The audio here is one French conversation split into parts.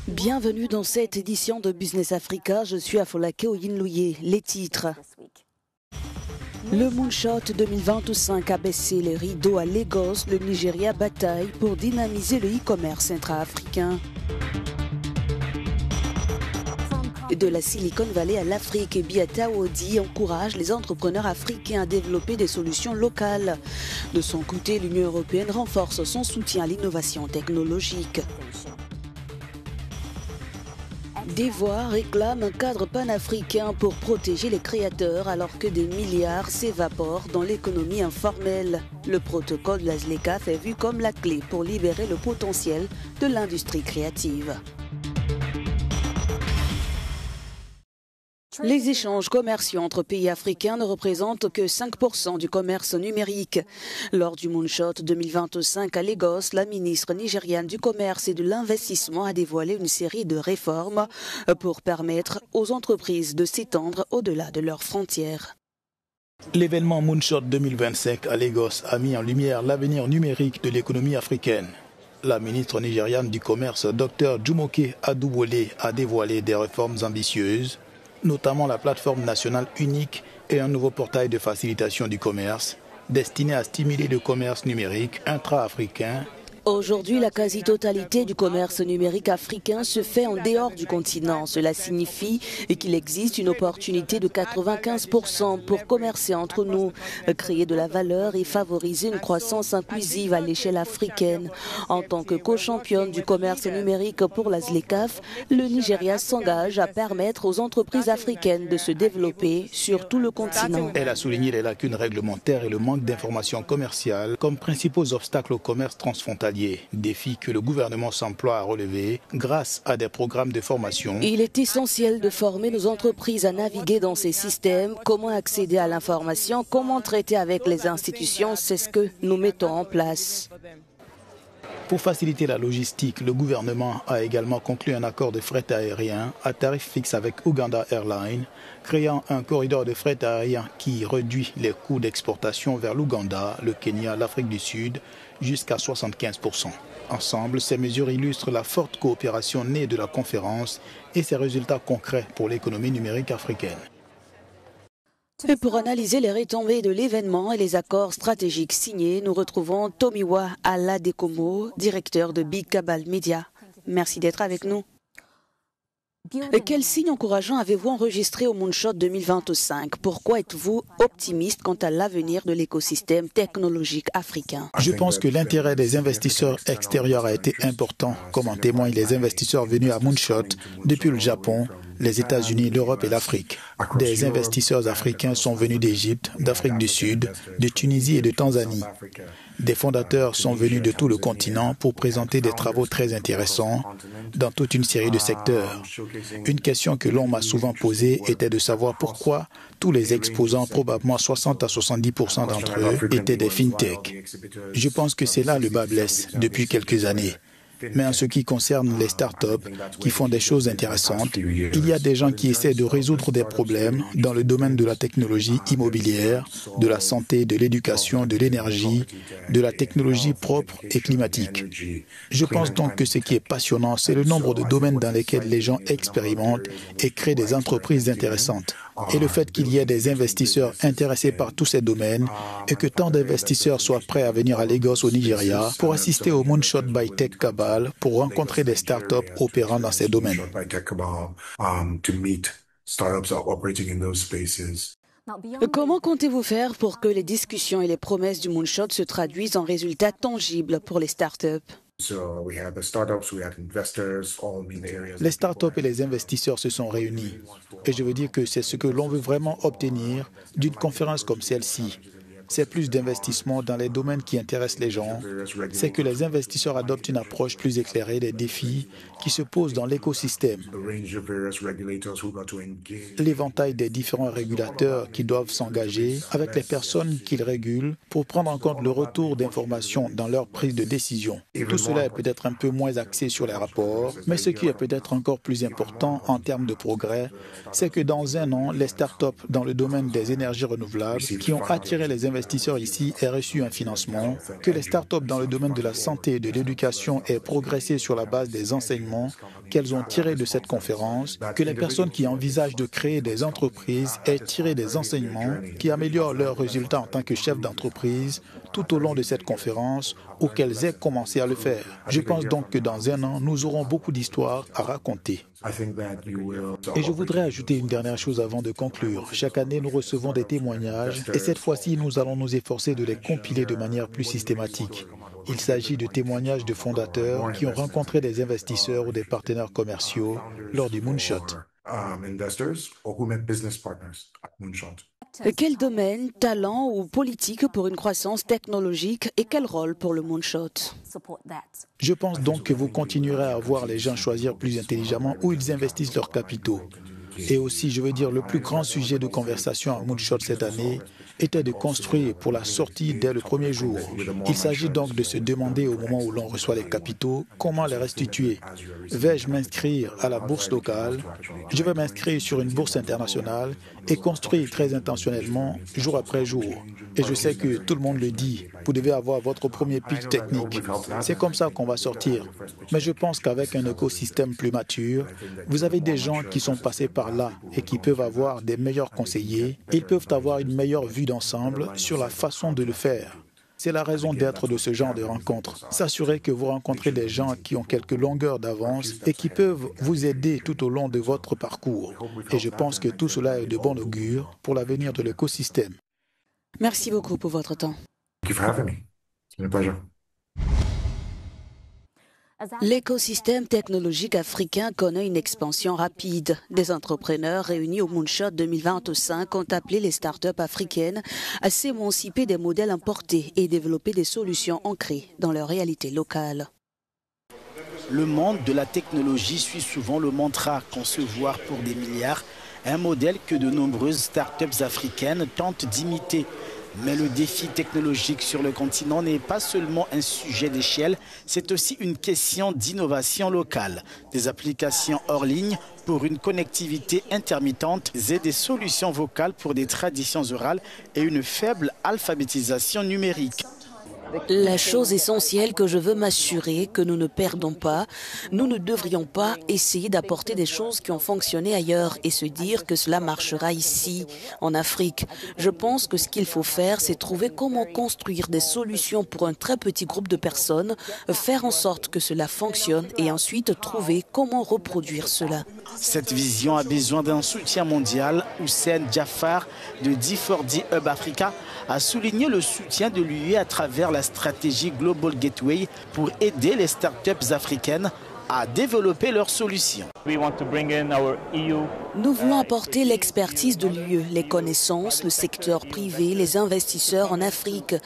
Bienvenue dans cette édition de Business Africa, je suis Afolake Oyinlouye. Les titres. Le Moonshot 2025 a baissé les rideaux à Lagos, le Nigeria bataille pour dynamiser le e-commerce intra-africain. De la Silicon Valley à l'Afrique, Biata Wodi encourage les entrepreneurs africains à développer des solutions locales. De son côté, l'Union européenne renforce son soutien à l'innovation technologique. D'ivoire réclame un cadre panafricain pour protéger les créateurs alors que des milliards s'évaporent dans l'économie informelle. Le protocole de la ZLECAf est vu comme la clé pour libérer le potentiel de l'industrie créative. Les échanges commerciaux entre pays africains ne représentent que 5% du commerce numérique. Lors du Moonshot 2025 à Lagos, la ministre nigériane du Commerce et de l'Investissement a dévoilé une série de réformes pour permettre aux entreprises de s'étendre au-delà de leurs frontières. L'événement Moonshot 2025 à Lagos a mis en lumière l'avenir numérique de l'économie africaine. La ministre nigériane du Commerce, Dr Jumoke Adubole, a dévoilé des réformes ambitieuses, notamment la plateforme nationale unique et un nouveau portail de facilitation du commerce destiné à stimuler le commerce numérique intra-africain. Aujourd'hui, la quasi-totalité du commerce numérique africain se fait en dehors du continent. Cela signifie qu'il existe une opportunité de 95% pour commercer entre nous, créer de la valeur et favoriser une croissance inclusive à l'échelle africaine. En tant que co-championne du commerce numérique pour la ZLECAf, le Nigeria s'engage à permettre aux entreprises africaines de se développer sur tout le continent. Elle a souligné les lacunes réglementaires et le manque d'informations commerciales comme principaux obstacles au commerce transfrontalier. Défi que le gouvernement s'emploie à relever grâce à des programmes de formation. Il est essentiel de former nos entreprises à naviguer dans ces systèmes, comment accéder à l'information, comment traiter avec les institutions, c'est ce que nous mettons en place. Pour faciliter la logistique, le gouvernement a également conclu un accord de fret aérien à tarif fixe avec Uganda Airlines, créant un corridor de fret aérien qui réduit les coûts d'exportation vers l'Ouganda, le Kenya, l'Afrique du Sud, jusqu'à 75%. Ensemble, ces mesures illustrent la forte coopération née de la conférence et ses résultats concrets pour l'économie numérique africaine. Et pour analyser les retombées de l'événement et les accords stratégiques signés, nous retrouvons Tomiwa Aladekomo, directeur de Big Cabal Media. Merci d'être avec nous. Quels signes encourageants avez-vous enregistrés au Moonshot 2025? Pourquoi êtes-vous optimiste quant à l'avenir de l'écosystème technologique africain? Je pense que l'intérêt des investisseurs extérieurs a été important, comme en témoignent les investisseurs venus à Moonshot depuis le Japon, les États-Unis, l'Europe et l'Afrique. Des investisseurs africains sont venus d'Égypte, d'Afrique du Sud, de Tunisie et de Tanzanie. Des fondateurs sont venus de tout le continent pour présenter des travaux très intéressants dans toute une série de secteurs. Une question que l'on m'a souvent posée était de savoir pourquoi tous les exposants, probablement 60 à 70% d'entre eux, étaient des fintech. Je pense que c'est là le bas blesse depuis quelques années. Mais en ce qui concerne les startups qui font des choses intéressantes, il y a des gens qui essaient de résoudre des problèmes dans le domaine de la technologie immobilière, de la santé, de l'éducation, de l'énergie, de la technologie propre et climatique. Je pense donc que ce qui est passionnant, c'est le nombre de domaines dans lesquels les gens expérimentent et créent des entreprises intéressantes. Et le fait qu'il y ait des investisseurs intéressés par tous ces domaines et que tant d'investisseurs soient prêts à venir à Lagos au Nigeria pour assister au Moonshot by Tech Cabal pour rencontrer des startups opérant dans ces domaines. Comment comptez-vous faire pour que les discussions et les promesses du Moonshot se traduisent en résultats tangibles pour les startups? Les startups et les investisseurs se sont réunis. Et je veux dire que c'est ce que l'on veut vraiment obtenir d'une conférence comme celle-ci. C'est plus d'investissement dans les domaines qui intéressent les gens. C'est que les investisseurs adoptent une approche plus éclairée des défis qui se posent dans l'écosystème. L'éventail des différents régulateurs qui doivent s'engager avec les personnes qu'ils régulent pour prendre en compte le retour d'informations dans leur prise de décision. Tout cela est peut-être un peu moins axé sur les rapports, mais ce qui est peut-être encore plus important en termes de progrès, c'est que dans un an, les startups dans le domaine des énergies renouvelables qui ont attiré les investisseurs investisseurs ici aient reçu un financement, que les startups dans le domaine de la santé et de l'éducation aient progressé sur la base des enseignements qu'elles ont tirés de cette conférence, que les personnes qui envisagent de créer des entreprises aient tiré des enseignements qui améliorent leurs résultats en tant que chef d'entreprise tout au long de cette conférence ou qu'elles aient commencé à le faire. Je pense donc que dans un an, nous aurons beaucoup d'histoires à raconter. Et je voudrais ajouter une dernière chose avant de conclure. Chaque année, nous recevons des témoignages et cette fois-ci, nous allons nous efforcer de les compiler de manière plus systématique. Il s'agit de témoignages de fondateurs qui ont rencontré des investisseurs ou des partenaires commerciaux lors du Moonshot. Quel domaine, talent ou politique pour une croissance technologique et quel rôle pour le Moonshot? Je pense donc que vous continuerez à voir les gens choisir plus intelligemment où ils investissent leurs capitaux. Et aussi, je veux dire, le plus grand sujet de conversation à Moonshot cette année était de construire pour la sortie dès le premier jour. Il s'agit donc de se demander au moment où l'on reçoit les capitaux, comment les restituer. Vais-je m'inscrire à la bourse locale? Je vais m'inscrire sur une bourse internationale et construire très intentionnellement jour après jour. Et je sais que tout le monde le dit, vous devez avoir votre premier pitch technique. C'est comme ça qu'on va sortir. Mais je pense qu'avec un écosystème plus mature, vous avez des gens qui sont passés par là et qui peuvent avoir des meilleurs conseillers. Ils peuvent avoir une meilleure vue d'ensemble sur la façon de le faire. C'est la raison d'être de ce genre de rencontre. S'assurer que vous rencontrez des gens qui ont quelques longueurs d'avance et qui peuvent vous aider tout au long de votre parcours. Et je pense que tout cela est de bon augure pour l'avenir de l'écosystème. Merci beaucoup pour votre temps. L'écosystème technologique africain connaît une expansion rapide. Des entrepreneurs réunis au Moonshot 2025 ont appelé les startups africaines à s'émanciper des modèles importés et développer des solutions ancrées dans leur réalité locale. Le monde de la technologie suit souvent le mantra « concevoir pour des milliards », un modèle que de nombreuses startups africaines tentent d'imiter. Mais le défi technologique sur le continent n'est pas seulement un sujet d'échelle, c'est aussi une question d'innovation locale. Des applications hors ligne pour une connectivité intermittente et des solutions vocales pour des traditions orales et une faible alphabétisation numérique. La chose essentielle que je veux m'assurer que nous ne perdons pas, nous ne devrions pas essayer d'apporter des choses qui ont fonctionné ailleurs et se dire que cela marchera ici, en Afrique. Je pense que ce qu'il faut faire, c'est trouver comment construire des solutions pour un très petit groupe de personnes, faire en sorte que cela fonctionne et ensuite trouver comment reproduire cela. Cette vision a besoin d'un soutien mondial. Hussein Jaffar de D4D Hub Africa a souligné le soutien de l'UE à travers la stratégie Global Gateway pour aider les startups africaines à développer leurs solutions. Nous voulons apporter l'expertise de l'UE, les connaissances, le secteur privé, les investisseurs en Afrique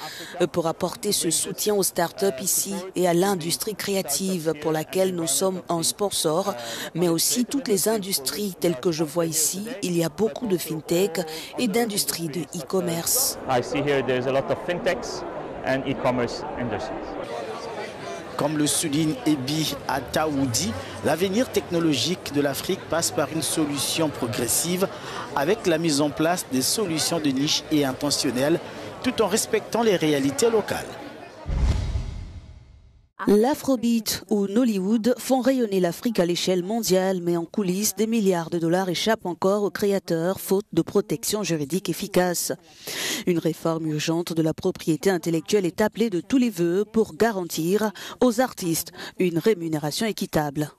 pour apporter ce soutien aux startups ici et à l'industrie créative pour laquelle nous sommes un sponsor, mais aussi toutes les industries telles que je vois ici. Il y a beaucoup de fintech et d'industries de e-commerce. Comme le souligne Ebi Ataoudi, l'avenir technologique de l'Afrique passe par une solution progressive avec la mise en place des solutions de niche et intentionnelles tout en respectant les réalités locales. L'Afrobeat ou Nollywood font rayonner l'Afrique à l'échelle mondiale, mais en coulisses, des milliards de dollars échappent encore aux créateurs, faute de protection juridique efficace. Une réforme urgente de la propriété intellectuelle est appelée de tous les vœux pour garantir aux artistes une rémunération équitable.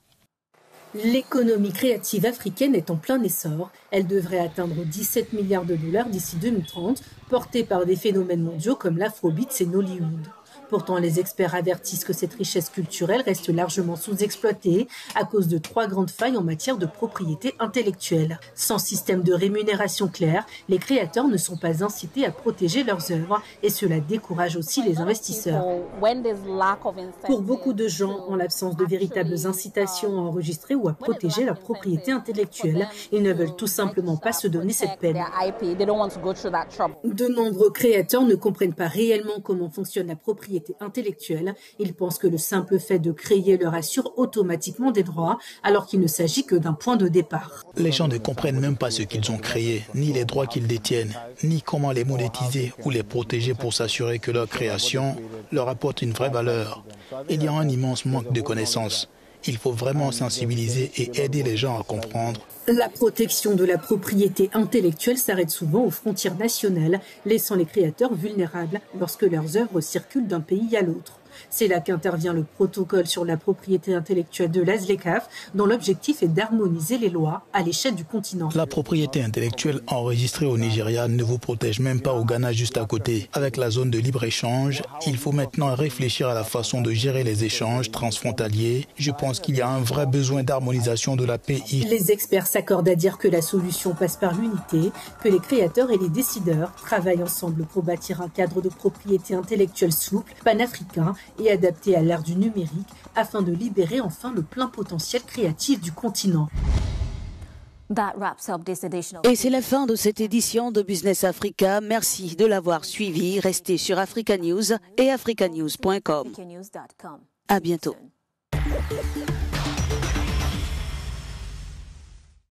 L'économie créative africaine est en plein essor. Elle devrait atteindre 17 milliards de dollars d'ici 2030, portée par des phénomènes mondiaux comme l'Afrobeat et Nollywood. Pourtant, les experts avertissent que cette richesse culturelle reste largement sous-exploitée à cause de 3 grandes failles en matière de propriété intellectuelle. Sans système de rémunération clair, les créateurs ne sont pas incités à protéger leurs œuvres et cela décourage aussi les investisseurs. Pour beaucoup de gens, en l'absence de véritables incitations à enregistrer ou à protéger leur propriété intellectuelle, ils ne veulent tout simplement pas se donner cette peine. De nombreux créateurs ne comprennent pas réellement comment fonctionne la propriété propriété intellectuelle. Ils pensent que le simple fait de créer leur assure automatiquement des droits, alors qu'il ne s'agit que d'un point de départ. Les gens ne comprennent même pas ce qu'ils ont créé, ni les droits qu'ils détiennent, ni comment les monétiser ou les protéger pour s'assurer que leur création leur apporte une vraie valeur. Il y a un immense manque de connaissances. Il faut vraiment sensibiliser et aider les gens à comprendre. La protection de la propriété intellectuelle s'arrête souvent aux frontières nationales, laissant les créateurs vulnérables lorsque leurs œuvres circulent d'un pays à l'autre. C'est là qu'intervient le protocole sur la propriété intellectuelle de l'ASLECAF, dont l'objectif est d'harmoniser les lois à l'échelle du continent. La propriété intellectuelle enregistrée au Nigeria ne vous protège même pas au Ghana juste à côté. Avec la zone de libre-échange, il faut maintenant réfléchir à la façon de gérer les échanges transfrontaliers. Je pense qu'il y a un vrai besoin d'harmonisation de l'API. Les experts s'accordent à dire que la solution passe par l'unité, que les créateurs et les décideurs travaillent ensemble pour bâtir un cadre de propriété intellectuelle souple, panafricain et adapté à l'ère du numérique afin de libérer enfin le plein potentiel créatif du continent. Et c'est la fin de cette édition de Business Africa. Merci de l'avoir suivi. Restez sur Africa News et africanews.com. À bientôt.